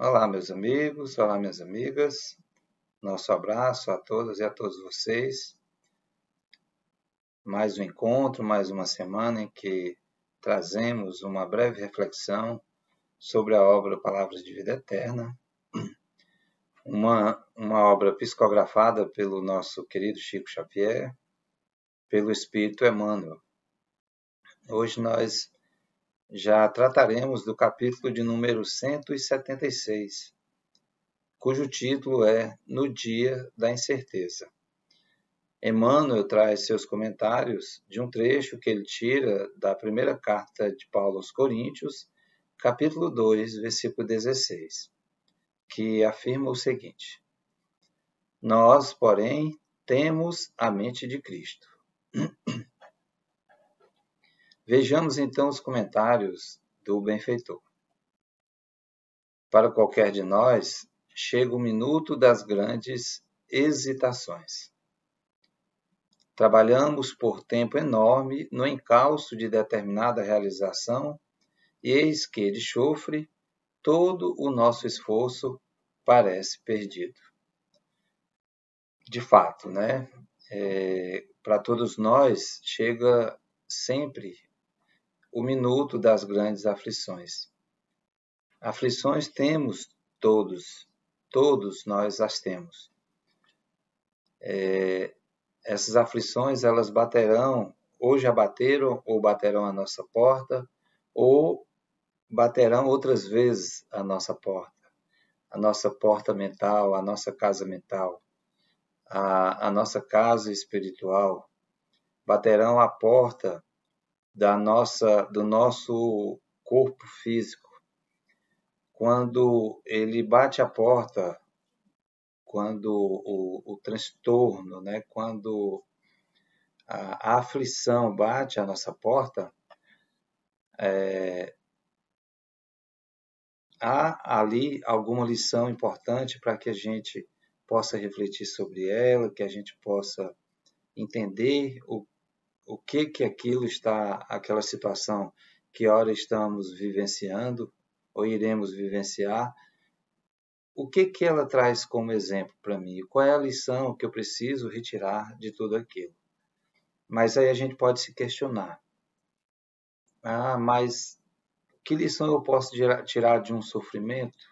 Olá, meus amigos, olá, minhas amigas. Nosso abraço a todas e a todos vocês. Mais um encontro, mais uma semana em que trazemos uma breve reflexão sobre a obra Palavras de Vida Eterna, uma obra psicografada pelo nosso querido Chico Xavier, pelo Espírito Emmanuel. Hoje nós já trataremos do capítulo de número 176, cujo título é No Dia da Incerteza. Emmanuel traz seus comentários de um trecho que ele tira da primeira carta de Paulo aos Coríntios, capítulo 2, versículo 16, que afirma o seguinte: Nós, porém, temos a mente de Cristo. Vejamos então os comentários do benfeitor. Para qualquer de nós, chega o minuto das grandes hesitações. Trabalhamos por tempo enorme no encalço de determinada realização e eis que, de chofre, todo o nosso esforço parece perdido. De fato, para todos nós chega sempre o minuto das grandes aflições. Aflições temos todos nós as temos. Essas aflições, elas baterão, ou já bateram, ou baterão à nossa porta, ou baterão outras vezes à nossa porta mental, a nossa casa mental, a nossa casa espiritual, baterão à porta do nosso corpo físico. Quando ele bate a porta, quando o transtorno, quando a aflição bate à nossa porta, há ali alguma lição importante para que a gente possa refletir sobre ela, que a gente possa entender o que aquilo está, aquela situação que ora estamos vivenciando ou iremos vivenciar, o que ela traz como exemplo para mim? Qual é a lição que eu preciso retirar de tudo aquilo? Mas aí a gente pode se questionar. Mas que lição eu posso tirar de um sofrimento?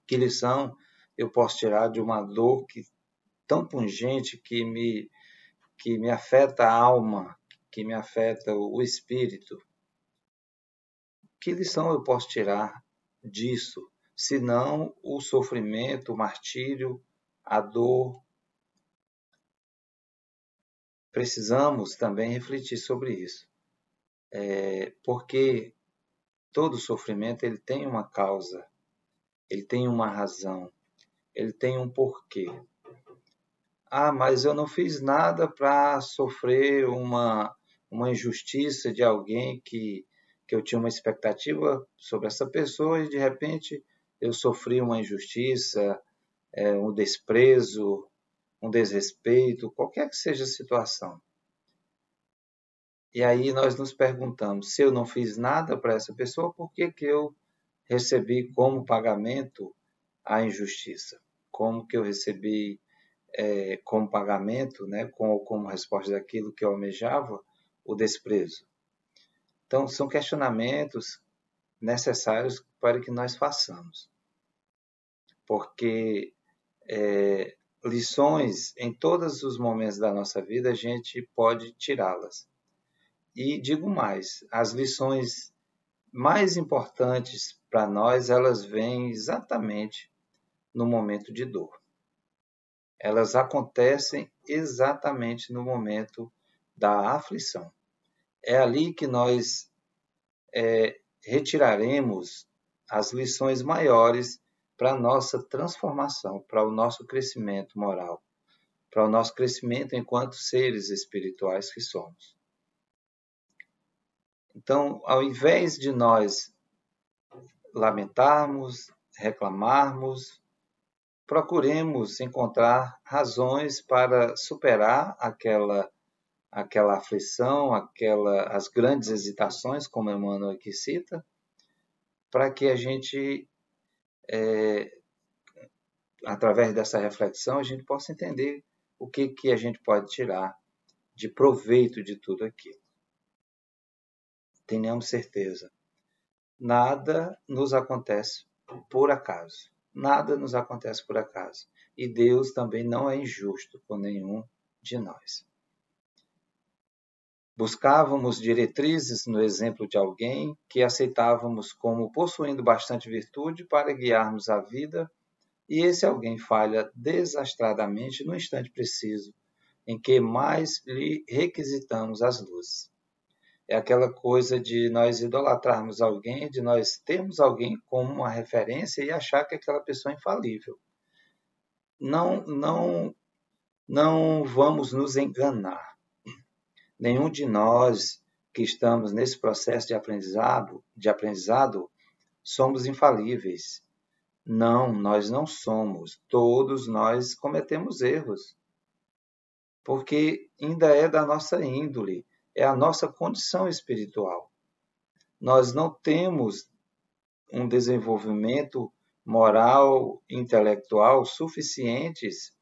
Que lição eu posso tirar de uma dor tão pungente que me afeta a alma, que me afeta o espírito? Que lição eu posso tirar disso, se não o sofrimento, o martírio, a dor? Precisamos também refletir sobre isso, porque todo sofrimento ele tem uma causa, ele tem uma razão, ele tem um porquê. Mas eu não fiz nada para sofrer uma injustiça de alguém que eu tinha uma expectativa sobre essa pessoa e de repente eu sofri uma injustiça, um desprezo, um desrespeito, qualquer que seja a situação. E aí nós nos perguntamos, se eu não fiz nada para essa pessoa, por que eu recebi como pagamento a injustiça? Como que eu recebi como pagamento, como resposta daquilo que eu almejava, o desprezo? Então, são questionamentos necessários para que nós façamos. Porque lições, em todos os momentos da nossa vida, a gente pode tirá-las. E digo mais, as lições mais importantes para nós, elas vêm exatamente no momento de dor. Elas acontecem exatamente no momento da aflição. É ali que nós retiraremos as lições maiores para a nossa transformação, para o nosso crescimento moral, para o nosso crescimento enquanto seres espirituais que somos. Então, ao invés de nós lamentarmos, reclamarmos, procuremos encontrar razões para superar aquela aflição, as grandes hesitações, como Emmanuel aqui cita, para que a gente através dessa reflexão, a gente possa entender o que a gente pode tirar de proveito de tudo aquilo. Tenhamos certeza, nada nos acontece por acaso. Nada nos acontece por acaso. E Deus também não é injusto com nenhum de nós. Buscávamos diretrizes no exemplo de alguém que aceitávamos como possuindo bastante virtude para guiarmos a vida, e esse alguém falha desastradamente no instante preciso em que mais lhe requisitamos as luzes. É aquela coisa de nós idolatrarmos alguém, de nós termos alguém como uma referência e achar que aquela pessoa é infalível. Não vamos nos enganar. Nenhum de nós que estamos nesse processo de aprendizado somos infalíveis. Não, nós não somos. Todos nós cometemos erros. Porque ainda é da nossa índole, é a nossa condição espiritual. Nós não temos um desenvolvimento moral, intelectual suficientes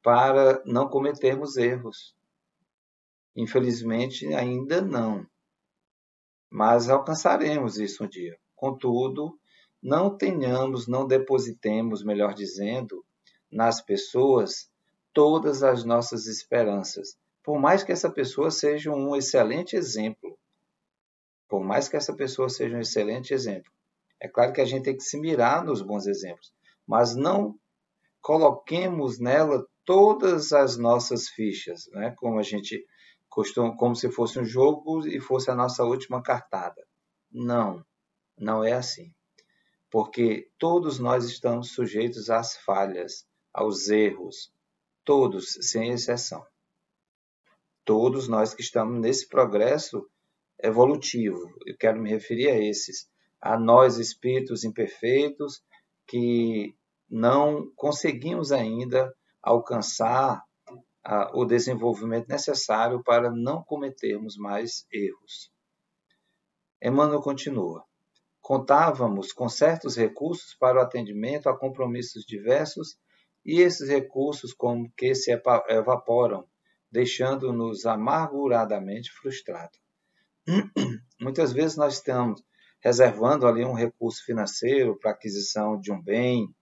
para não cometermos erros. Infelizmente, ainda não. Mas alcançaremos isso um dia. Contudo, não depositemos, melhor dizendo, nas pessoas todas as nossas esperanças. Por mais que essa pessoa seja um excelente exemplo. Por mais que essa pessoa seja um excelente exemplo. É claro que a gente tem que se mirar nos bons exemplos, mas não coloquemos nela todas as nossas fichas, né? Como se fosse um jogo e fosse a nossa última cartada. Não, não é assim. Porque todos nós estamos sujeitos às falhas, aos erros, todos, sem exceção. Todos nós que estamos nesse progresso evolutivo, eu quero me referir a esses, a nós espíritos imperfeitos que não conseguimos ainda alcançar o desenvolvimento necessário para não cometermos mais erros. Emmanuel continua. Contávamos com certos recursos para o atendimento a compromissos diversos e esses recursos como que se evaporam, deixando-nos amarguradamente frustrados. Muitas vezes nós estamos reservando ali um recurso financeiro para aquisição de um bem,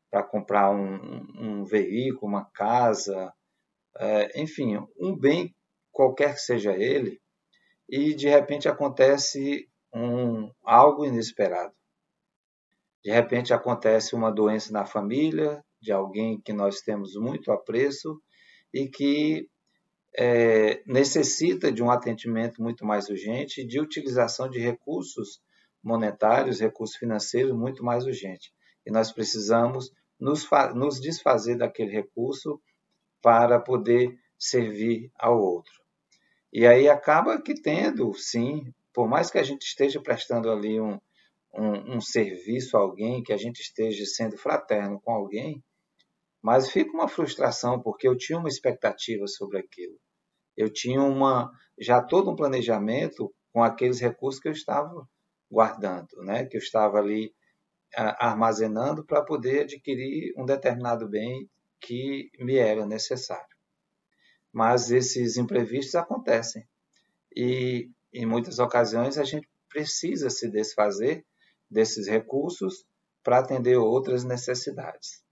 para comprar um veículo, uma casa, enfim, um bem qualquer que seja ele, e de repente acontece algo inesperado. De repente acontece uma doença na família de alguém que nós temos muito apreço e que necessita de um atendimento muito mais urgente e de utilização de recursos monetários, recursos financeiros muito mais urgente. E nós precisamos nos desfazer daquele recurso para poder servir ao outro. E aí acaba que tendo, sim, por mais que a gente esteja prestando ali um serviço a alguém, que a gente esteja sendo fraterno com alguém, mas fica uma frustração, porque eu tinha uma expectativa sobre aquilo. Eu tinha já todo um planejamento com aqueles recursos que eu estava guardando, né? Que eu estava ali armazenando para poder adquirir um determinado bem que me era necessário. Mas esses imprevistos acontecem e em muitas ocasiões a gente precisa se desfazer desses recursos para atender outras necessidades.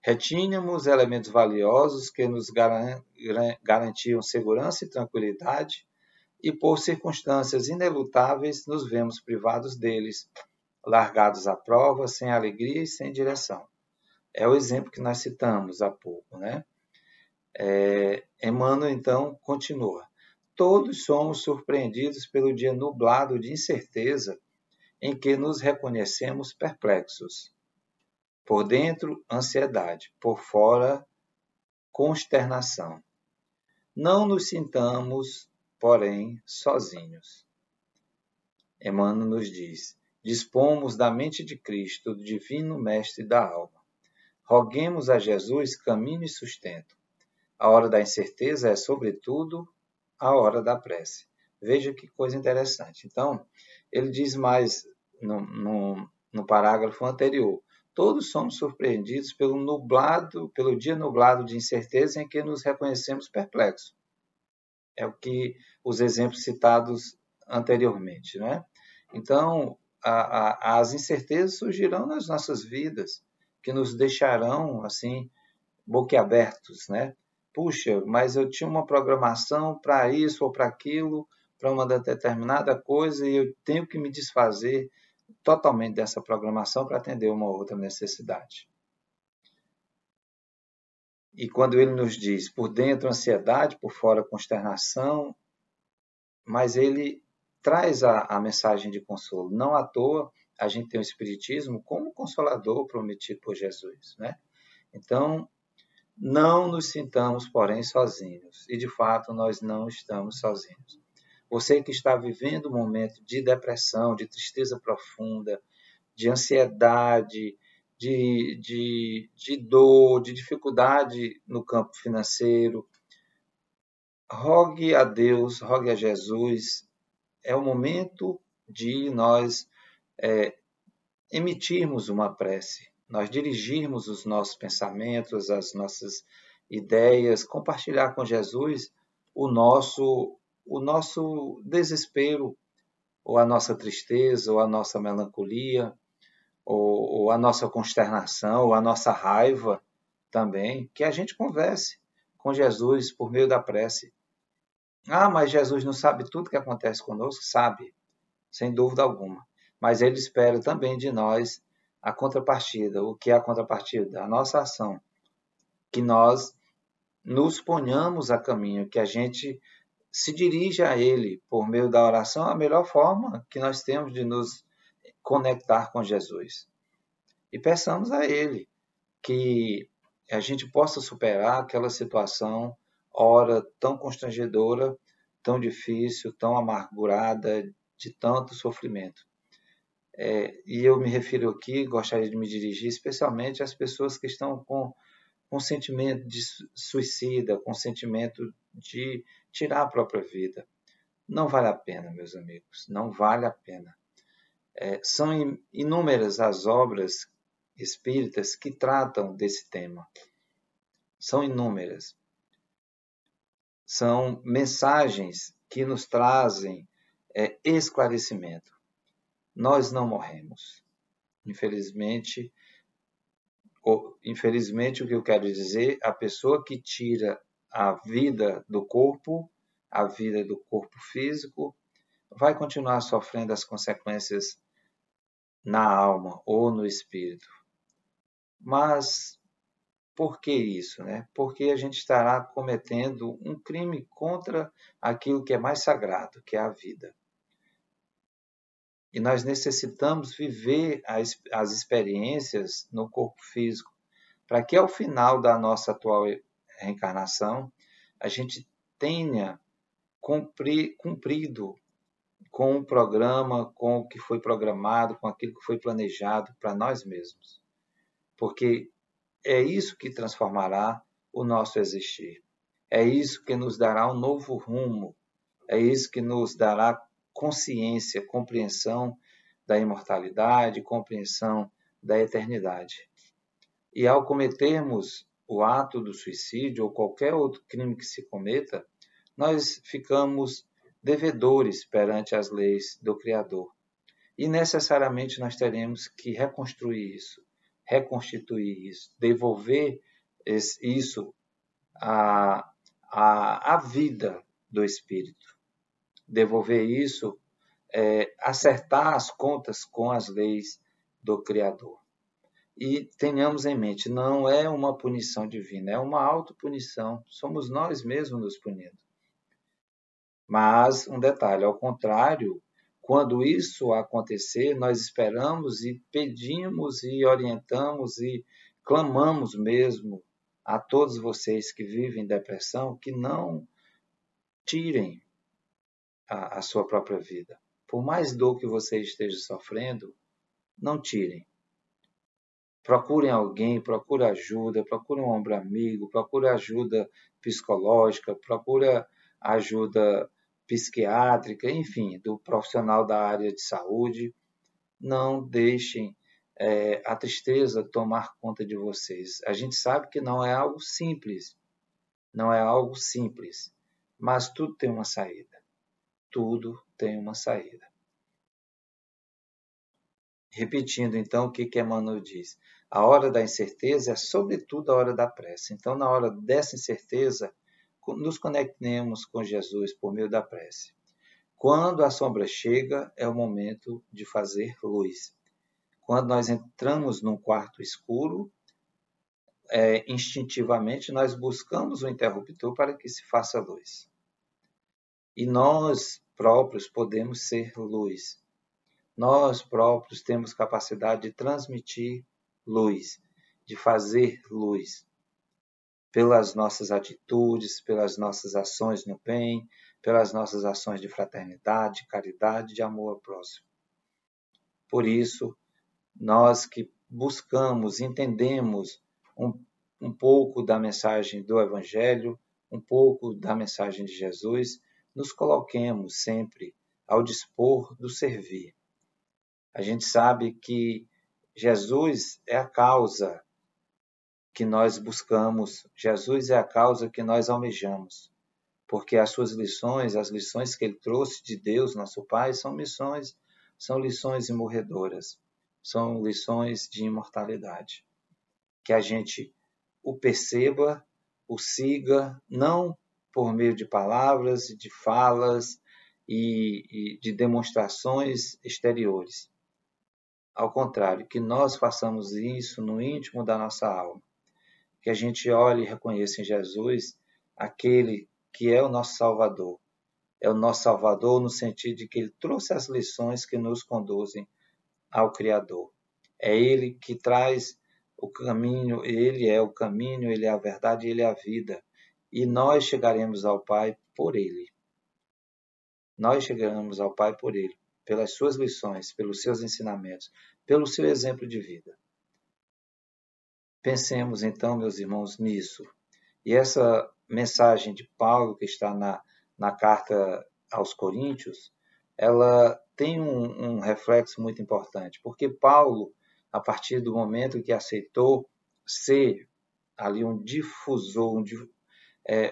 Retínhamos elementos valiosos que nos garantiam segurança e tranquilidade, e por circunstâncias inelutáveis nos vemos privados deles, largados à prova, sem alegria e sem direção. É o exemplo que nós citamos há pouco, né? Emmanuel, então, continua. Todos somos surpreendidos pelo dia nublado de incerteza em que nos reconhecemos perplexos. Por dentro, ansiedade. Por fora, consternação. Não nos sintamos, porém, sozinhos. Emmanuel nos diz, dispomos da mente de Cristo, do divino mestre da alma. Roguemos a Jesus caminho e sustento. A hora da incerteza é, sobretudo, a hora da prece. Veja que coisa interessante. Então, ele diz mais no parágrafo anterior. Todos somos surpreendidos pelo dia nublado de incerteza em que nos reconhecemos perplexos. É o que os exemplos citados anteriormente, né? Então, as incertezas surgirão nas nossas vidas, que nos deixarão, assim, boquiabertos, né? Puxa, mas eu tinha uma programação para isso ou para aquilo, para uma determinada coisa, e eu tenho que me desfazer totalmente dessa programação para atender uma outra necessidade. E quando ele nos diz, por dentro ansiedade, por fora consternação, mas ele traz a mensagem de consolo. Não à toa a gente tem o Espiritismo como consolador prometido por Jesus, né? Então, não nos sintamos, porém, sozinhos. E, de fato, nós não estamos sozinhos. Você que está vivendo um momento de depressão, de tristeza profunda, de ansiedade, de dor, de dificuldade no campo financeiro, rogue a Deus, rogue a Jesus. É o momento de nós emitirmos uma prece, nós dirigirmos os nossos pensamentos, as nossas ideias, compartilhar com Jesus o nosso desespero, ou a nossa tristeza, ou a nossa melancolia, ou a nossa consternação, ou a nossa raiva também, que a gente converse com Jesus por meio da prece. Ah, mas Jesus não sabe tudo que acontece conosco? Sabe, sem dúvida alguma. Mas ele espera também de nós a contrapartida. O que é a contrapartida? A nossa ação. Que nós nos ponhamos a caminho, que a gente se dirija a ele por meio da oração, a melhor forma que nós temos de nos conectar com Jesus. E peçamos a ele que a gente possa superar aquela situação, ora tão constrangedora, tão difícil, tão amargurada, de tanto sofrimento. E eu me refiro aqui, gostaria de me dirigir especialmente às pessoas que estão com sentimento de suicida, com sentimento de tirar a própria vida. Não vale a pena, meus amigos, não vale a pena. São inúmeras as obras espíritas que tratam desse tema. São inúmeras. São mensagens que nos trazem esclarecimento. Nós não morremos. Infelizmente, o que eu quero dizer, a pessoa que tira a vida do corpo físico, vai continuar sofrendo as consequências na alma ou no espírito. Mas por que isso, né? Porque a gente estará cometendo um crime contra aquilo que é mais sagrado, que é a vida. E nós necessitamos viver as experiências no corpo físico, para que ao final da nossa atual reencarnação, a gente tenha cumprido com o programa, com o que foi programado, com aquilo que foi planejado para nós mesmos. Porque é isso que transformará o nosso existir. É isso que nos dará um novo rumo. É isso que nos dará consciência, compreensão da imortalidade, compreensão da eternidade. E ao cometermos o ato do suicídio ou qualquer outro crime que se cometa, nós ficamos devedores perante as leis do Criador. E necessariamente nós teremos que reconstruir isso, reconstituir isso, devolver isso à vida do espírito. Devolver isso, acertar as contas com as leis do Criador. E tenhamos em mente, não é uma punição divina, é uma autopunição. Somos nós mesmos nos punindo. Mas, um detalhe, ao contrário, quando isso acontecer, nós esperamos e pedimos e orientamos e clamamos mesmo a todos vocês que vivem depressão que não tirem a sua própria vida. Por mais dor que você esteja sofrendo, não tirem. Procurem alguém, procure ajuda, procure um ombro amigo, procure ajuda psicológica, procure ajuda psiquiátrica, enfim, do profissional da área de saúde, não deixem a tristeza tomar conta de vocês. A gente sabe que não é algo simples, não é algo simples, mas tudo tem uma saída. Tudo tem uma saída. Repetindo, então, o que Emmanuel diz? A hora da incerteza é, sobretudo, a hora da prece. Então, na hora dessa incerteza, nos conectemos com Jesus por meio da prece. Quando a sombra chega, é o momento de fazer luz. Quando nós entramos num quarto escuro, instintivamente nós buscamos o interruptor para que se faça luz. E nós próprios podemos ser luz. Nós próprios temos capacidade de transmitir luz, de fazer luz, pelas nossas atitudes, pelas nossas ações no bem, pelas nossas ações de fraternidade, caridade, de amor ao próximo. Por isso, nós que buscamos, entendemos um pouco da mensagem do Evangelho, um pouco da mensagem de Jesus, nos coloquemos sempre ao dispor do servir. A gente sabe que Jesus é a causa que nós buscamos, Jesus é a causa que nós almejamos, porque as suas lições, as lições que ele trouxe de Deus, nosso Pai, são lições imorredoras, são lições de imortalidade. Que a gente o perceba, o siga, não por meio de palavras, de falas e de demonstrações exteriores. Ao contrário, que nós façamos isso no íntimo da nossa alma. Que a gente olhe e reconheça em Jesus aquele que é o nosso Salvador. É o nosso Salvador no sentido de que ele trouxe as lições que nos conduzem ao Criador. É ele que traz o caminho, ele é o caminho, ele é a verdade, ele é a vida. E nós chegaremos ao Pai por ele. Nós chegaremos ao Pai por ele, pelas suas lições, pelos seus ensinamentos, pelo seu exemplo de vida. Pensemos então, meus irmãos, nisso. E essa mensagem de Paulo, que está na carta aos Coríntios, ela tem um reflexo muito importante, porque Paulo, a partir do momento que aceitou ser ali um difusor,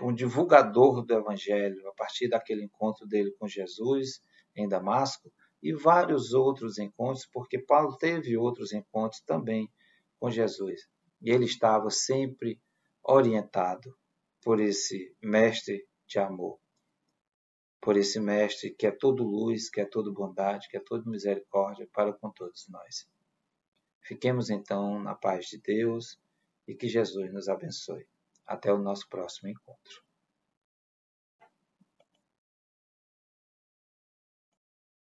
um divulgador do Evangelho, a partir daquele encontro dele com Jesus em Damasco, e vários outros encontros, porque Paulo teve outros encontros também com Jesus. E ele estava sempre orientado por esse mestre de amor, por esse mestre que é todo luz, que é todo bondade, que é todo misericórdia para com todos nós. Fiquemos então na paz de Deus e que Jesus nos abençoe. Até o nosso próximo encontro.